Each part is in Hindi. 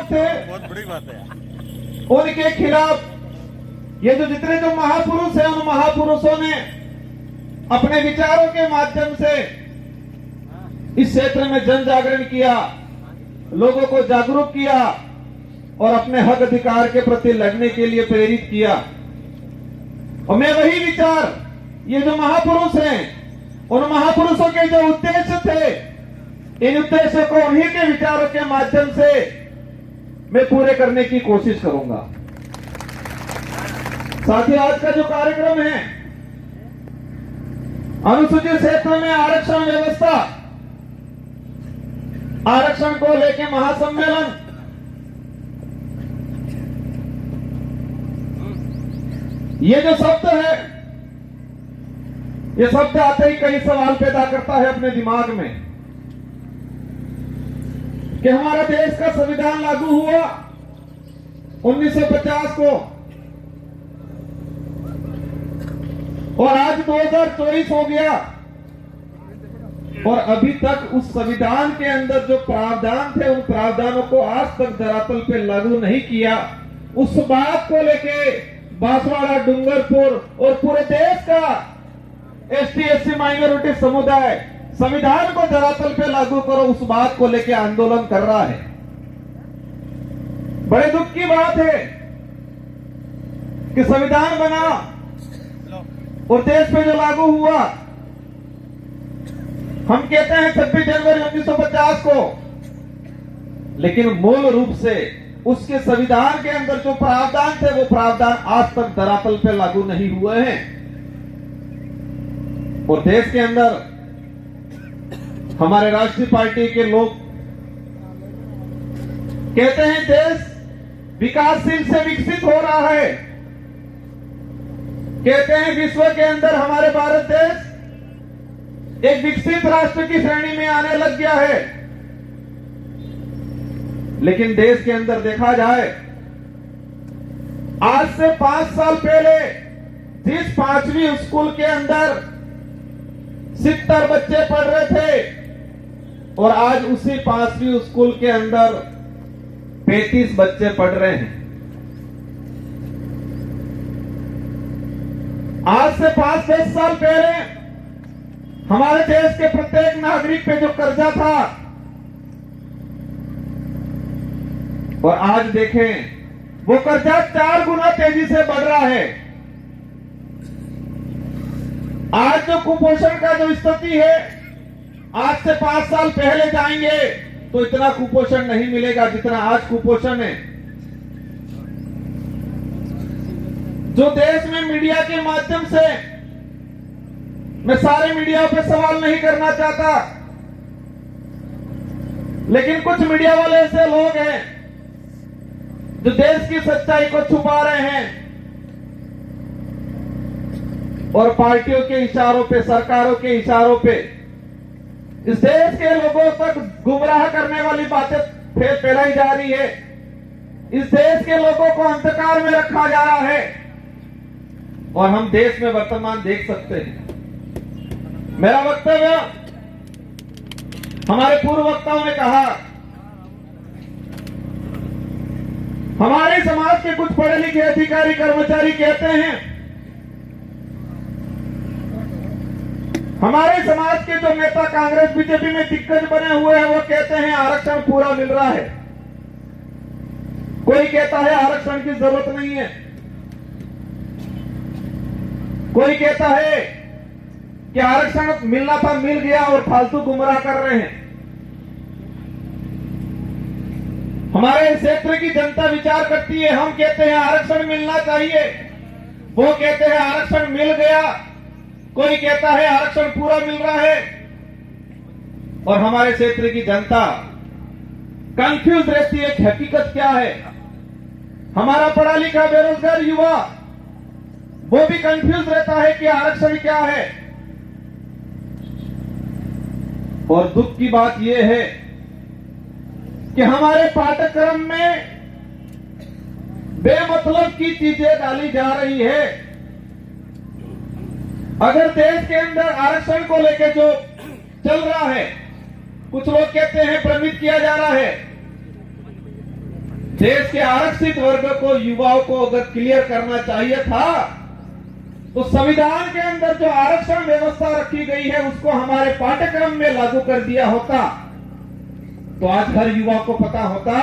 थे, बहुत बड़ी बात है। उनके खिलाफ ये जो जितने जो महापुरुष हैं, उन महापुरुषों ने अपने विचारों के माध्यम से इस क्षेत्र में जन जागरण किया, लोगों को जागरूक किया और अपने हक अधिकार के प्रति लड़ने के लिए प्रेरित किया। और मैं वही विचार, ये जो महापुरुष हैं, उन महापुरुषों के जो उद्देश्य थे, इन उद्देश्यों को उन्हीं के विचारों के माध्यम से मैं पूरे करने की कोशिश करूंगा। साथियों, आज का जो कार्यक्रम है, अनुसूचित क्षेत्र में आरक्षण व्यवस्था, आरक्षण को लेकर महासम्मेलन, ये जो शब्द है, ये शब्द आते ही कई सवाल पैदा करता है अपने दिमाग में कि हमारा देश का संविधान लागू हुआ 1950 को और आज 2024 हो गया और अभी तक उस संविधान के अंदर जो प्रावधान थे, उन प्रावधानों को आज तक धरातल पे लागू नहीं किया। उस बात को लेके बांसवाड़ा, डूंगरपुर और पूरे देश का ST/SC माइनॉरिटी समुदाय संविधान को धरातल पे लागू करो, उस बात को लेके आंदोलन कर रहा है। बड़े दुख की बात है कि संविधान बना और देश पे जो लागू हुआ, हम कहते हैं 26 जनवरी 1950 को, लेकिन मूल रूप से उसके संविधान के अंदर जो प्रावधान थे, वो प्रावधान आज तक धरातल पे लागू नहीं हुए हैं। और देश के अंदर हमारे राष्ट्रीय पार्टी के लोग कहते हैं देश विकासशील से विकसित हो रहा है, कहते हैं विश्व के अंदर हमारे भारत देश एक विकसित राष्ट्र की श्रेणी में आने लग गया है। लेकिन देश के अंदर देखा जाए, आज से 5 साल पहले जिस 5वीं स्कूल के अंदर 70 बच्चे पढ़ रहे थे और आज उसी 5वीं स्कूल के अंदर 35 बच्चे पढ़ रहे हैं। आज से 5-10 साल पहले हमारे देश के प्रत्येक नागरिक पे जो कर्जा था, और आज देखें वो कर्जा 4 गुना तेजी से बढ़ रहा है। आज जो कुपोषण का जो स्थिति है, आज से 5 साल पहले जाएंगे तो इतना कुपोषण नहीं मिलेगा जितना आज कुपोषण है। जो देश में मीडिया के माध्यम से, मैं सारे मीडिया पे सवाल नहीं करना चाहता, लेकिन कुछ मीडिया वाले ऐसे लोग हैं जो देश की सच्चाई को छुपा रहे हैं और पार्टियों के इशारों पे, सरकारों के इशारों पे इस देश के लोगों तक गुमराह करने वाली बातें फैलाई जा रही है। इस देश के लोगों को अंधकार में रखा जा रहा है और हम देश में वर्तमान देख सकते हैं। मेरा वक्तव्य, हमारे पूर्व वक्ताओं ने कहा, हमारे समाज के कुछ पढ़े लिखे अधिकारी कर्मचारी कहते हैं, हमारे समाज के जो नेता कांग्रेस बीजेपी में दिग्गज बने हुए हैं, वो कहते हैं आरक्षण पूरा मिल रहा है। कोई कहता है आरक्षण की जरूरत नहीं है, कोई कहता है कि आरक्षण मिलना था, मिल गया और फालतू गुमराह कर रहे हैं। हमारे क्षेत्र की जनता विचार करती है, हम कहते हैं आरक्षण मिलना चाहिए, वो कहते हैं आरक्षण मिल गया, कोई कहता है आरक्षण पूरा मिल रहा है। और हमारे क्षेत्र की जनता कंफ्यूज रहती है कि हकीकत क्या है। हमारा पढ़ा लिखा बेरोजगार युवा वो भी कंफ्यूज रहता है कि आरक्षण क्या है। और दुख की बात यह है कि हमारे पाठ्यक्रम में बेमतलब की चीजें डाली जा रही है। अगर देश के अंदर आरक्षण को लेकर जो चल रहा है, कुछ लोग कहते हैं भ्रमित किया जा रहा है, देश के आरक्षित वर्ग को, युवाओं को अगर क्लियर करना चाहिए था तो संविधान के अंदर जो आरक्षण व्यवस्था रखी गई है उसको हमारे पाठ्यक्रम में लागू कर दिया होता तो आज हर युवा को पता होता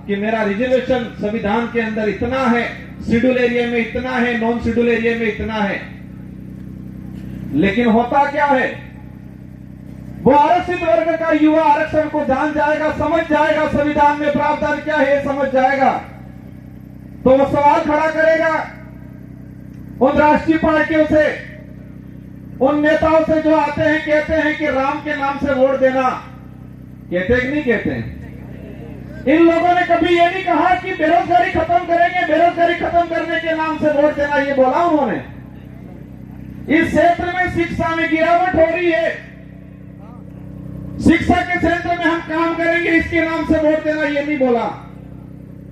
कि मेरा रिजर्वेशन संविधान के अंदर इतना है, शेड्यूल एरिया में इतना है, नॉन शेड्यूल एरिया में इतना है। लेकिन होता क्या है, वो आरक्षित वर्ग का युवा आरक्षण को जान जाएगा, समझ जाएगा, संविधान में प्रावधान क्या है समझ जाएगा, तो वो सवाल खड़ा करेगा उन राष्ट्रीय पार्टियों से, उन नेताओं से जो आते हैं कहते हैं कि राम के नाम से वोट देना। कहते हैं कि नहीं कहते हैं? इन लोगों ने कभी ये नहीं कहा कि बेरोजगारी खत्म करेंगे, बेरोजगारी खत्म करने के नाम से वोट देना, ये बोला उन्होंने? इस क्षेत्र में शिक्षा में गिरावट हो रही है, शिक्षा के क्षेत्र में हम काम करेंगे, इसके नाम से वोट देना, ये नहीं बोला।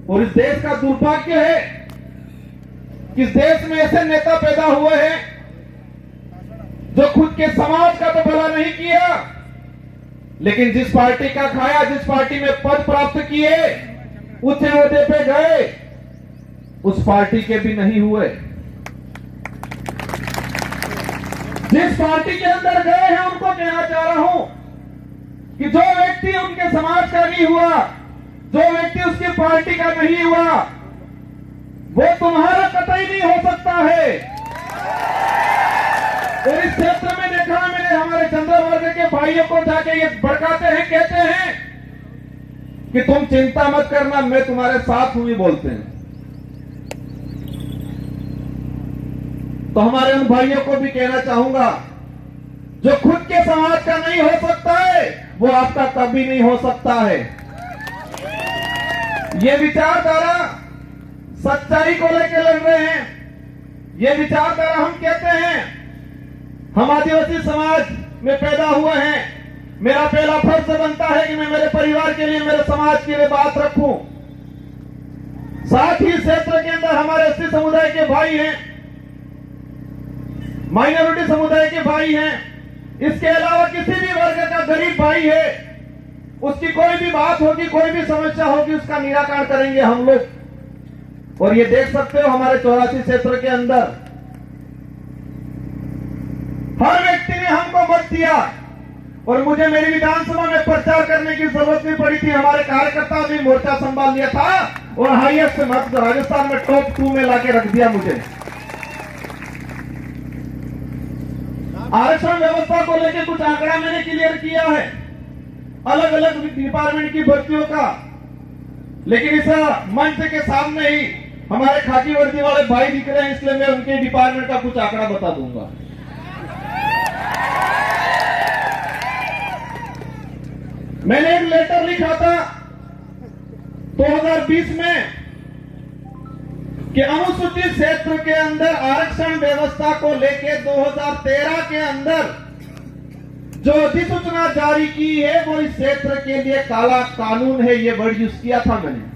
और इस देश का दुर्भाग्य है कि इस देश में ऐसे नेता पैदा हुए हैं जो खुद के समाज का तो भला नहीं किया, लेकिन जिस पार्टी का खाया, जिस पार्टी में पद प्राप्त किए, उच्च ओहदे पे गए, उस पार्टी के भी नहीं हुए। जिस पार्टी के अंदर गए हैं उनको कहना चाह रहा हूं कि जो व्यक्ति उनके समाज का नहीं हुआ, जो व्यक्ति उसकी पार्टी का नहीं हुआ, वो तुम्हारा कतई नहीं हो सकता है। और इस क्षेत्र में देखा मैंने, हमारे चंद्र वर्ग के भाइयों को जाके ये भड़काते हैं, कहते हैं कि तुम चिंता मत करना, मैं तुम्हारे साथ हूं, ये बोलते हैं। तो हमारे उन भाइयों को भी कहना चाहूंगा, जो खुद के समाज का नहीं हो सकता है वो आपका कभी नहीं हो सकता है। ये विचारधारा सच्चाई को लेकर लड़ रहे हैं। ये विचारधारा हम कहते हैं, हम आदिवासी समाज में पैदा हुए हैं, मेरा पहला फर्ज बनता है कि मैं मेरे परिवार के लिए, मेरे समाज के लिए बात रखूं। साथ ही क्षेत्र के अंदर हमारे एसटी समुदाय के भाई हैं, माइनॉरिटी समुदाय के भाई हैं, इसके अलावा किसी भी वर्ग का गरीब भाई है, उसकी कोई भी बात होगी, कोई भी समस्या होगी, उसका निराकरण करेंगे हम लोग। और ये देख सकते हो हमारे 84 क्षेत्र के अंदर हर व्यक्ति ने हमको मत दिया, और मुझे मेरी विधानसभा में प्रचार करने की जरूरत नहीं पड़ी थी। हमारे कार्यकर्ता भी मोर्चा संभाल लिया था और हाईएस्ट मत राजस्थान में टॉप 2 में लाके रख दिया मुझे। आरक्षण व्यवस्था को लेकर कुछ आंकड़ा मैंने क्लियर किया है, अलग अलग डिपार्टमेंट की भर्तियों का, लेकिन इस मंच के सामने ही हमारे खाकी वर्दी वाले भाई दिख रहे हैं, इसलिए मैं उनके डिपार्टमेंट का कुछ आंकड़ा बता दूंगा। मैंने एक लेटर लिखा था 2020 में कि अनुसूचित क्षेत्र के अंदर आरक्षण व्यवस्था को लेकर 2013 के अंदर जो अधिसूचना जारी की है वो इस क्षेत्र के लिए काला कानून है, ये वर्ड यूज किया था मैंने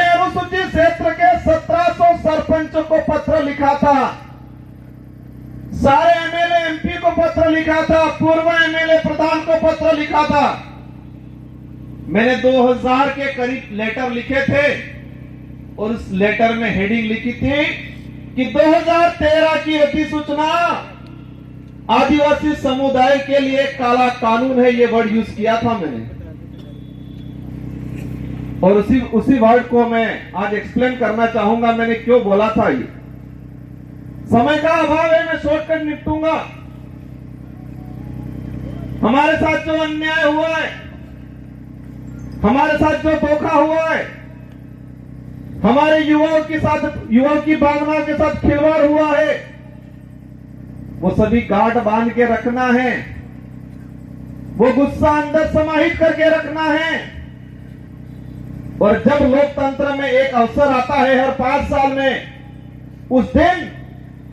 अनुसूचित क्षेत्र के 1700 सरपंचों को पत्र लिखा था, सारे एमएलए एमपी को पत्र लिखा था, पूर्व एमएलए प्रधान को पत्र लिखा था। मैंने 2000 के करीब लेटर लिखे थे और उस लेटर में हेडिंग लिखी थी कि 2013 की अधिसूचना आदिवासी समुदाय के लिए काला कानून है, ये वर्ड यूज किया था मैंने। और उसी वर्ड को मैं आज एक्सप्लेन करना चाहूंगा, मैंने क्यों बोला था। ये समय का अभाव है, मैं शॉर्टकट निपटूंगा। हमारे साथ जो अन्याय हुआ है, हमारे साथ जो धोखा हुआ है, हमारे युवाओं के साथ, युवाओं की भावनाओं के साथ खिलवाड़ हुआ है, वो सभी गांठ बांध के रखना है, वो गुस्सा अंदर समाहित करके रखना है। और जब लोकतंत्र में एक अवसर आता है हर 5 साल में, उस दिन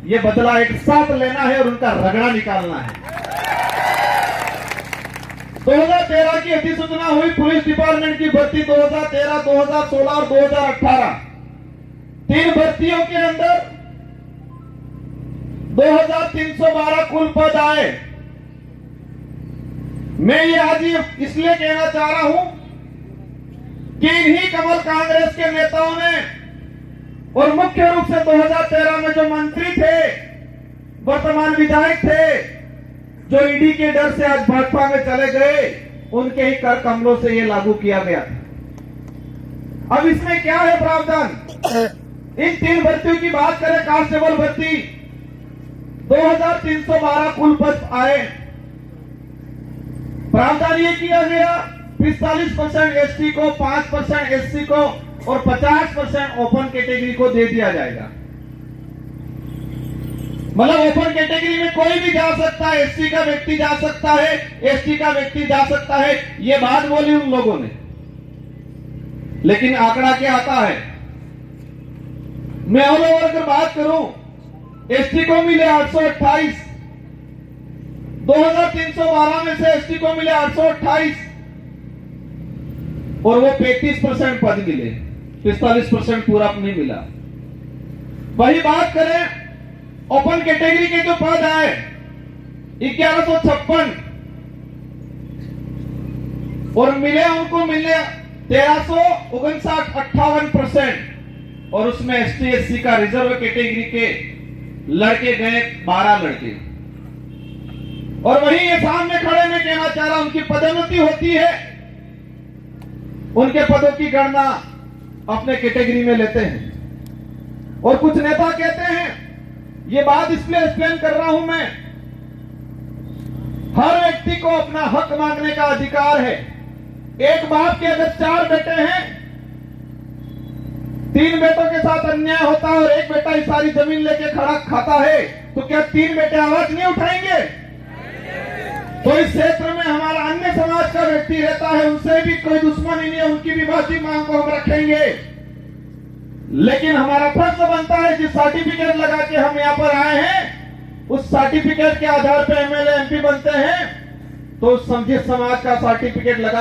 ये बदला एक साथ लेना है और उनका रगड़ा निकालना है। 2013 की अधिसूचना हुई पुलिस डिपार्टमेंट की भर्ती, 2013, 2016 और 2018 3 भर्तियों के अंदर 2312 कुल पद आए। मैं ये आज इसलिए कहना चाह रहा हूं कि इन्हीं कमल कांग्रेस के नेताओं ने और मुख्य रूप से 2013 में जो मंत्री थे, वर्तमान विधायक थे, जो ईडी के डर से आज भाजपा में चले गए, उनके ही कर कमलों से ये लागू किया गया था। अब इसमें क्या है प्रावधान? इन 3 भर्तियों की बात करें, कांस्टेबल भर्ती 2312 कुल पद आए। प्रावधान ये किया गया 45% एसटी को, 5% एससी को और 50% ओपन कैटेगरी को दे दिया जाएगा। मतलब ओपन कैटेगरी में कोई भी जा सकता है, एससी का व्यक्ति जा सकता है, एसटी का व्यक्ति जा सकता है। ये बात बोली उन लोगों ने, लेकिन आंकड़ा क्या आता है? मैं ऑल ओवर अगर बात करूं, एसटी को मिले 828, 2312 में से एसटी को मिले 828 और वो 35% पद मिले, 45% पूरा नहीं मिला। वही बात करें ओपन कैटेगरी के जो पद आए 1156 और मिले उनको मिले 1359, और उसमें एसटी एससी का रिजर्व कैटेगरी के लड़के गए 12 लड़के। और वहीं ये सामने खड़े में कहना चाह रहा, उनकी पदोन्नति होती है, उनके पदों की गणना अपने कैटेगरी में लेते हैं। और कुछ नेता कहते हैं, ये बात इसलिए एक्सप्लेन कर रहा हूं मैं, हर व्यक्ति को अपना हक मांगने का अधिकार है। एक बाप के अगर 4 बेटे हैं, 3 बेटों के साथ अन्याय होता है और एक बेटा ही सारी जमीन लेके खड़ा खाता है, तो क्या 3 बेटे आवाज नहीं उठाएंगे? तो इस क्षेत्र में हमारा अन्य समाज का व्यक्ति रहता है, उनसे भी कोई दुश्मनी नहीं है, उनकी भी बात मांग को हम रखेंगे। लेकिन हमारा फर्ज बनता है, जिस सर्टिफिकेट लगा के हम यहां पर आए हैं, उस सर्टिफिकेट के आधार पर एमएलए एमपी बनते हैं, तो समझिए समाज का सर्टिफिकेट लगा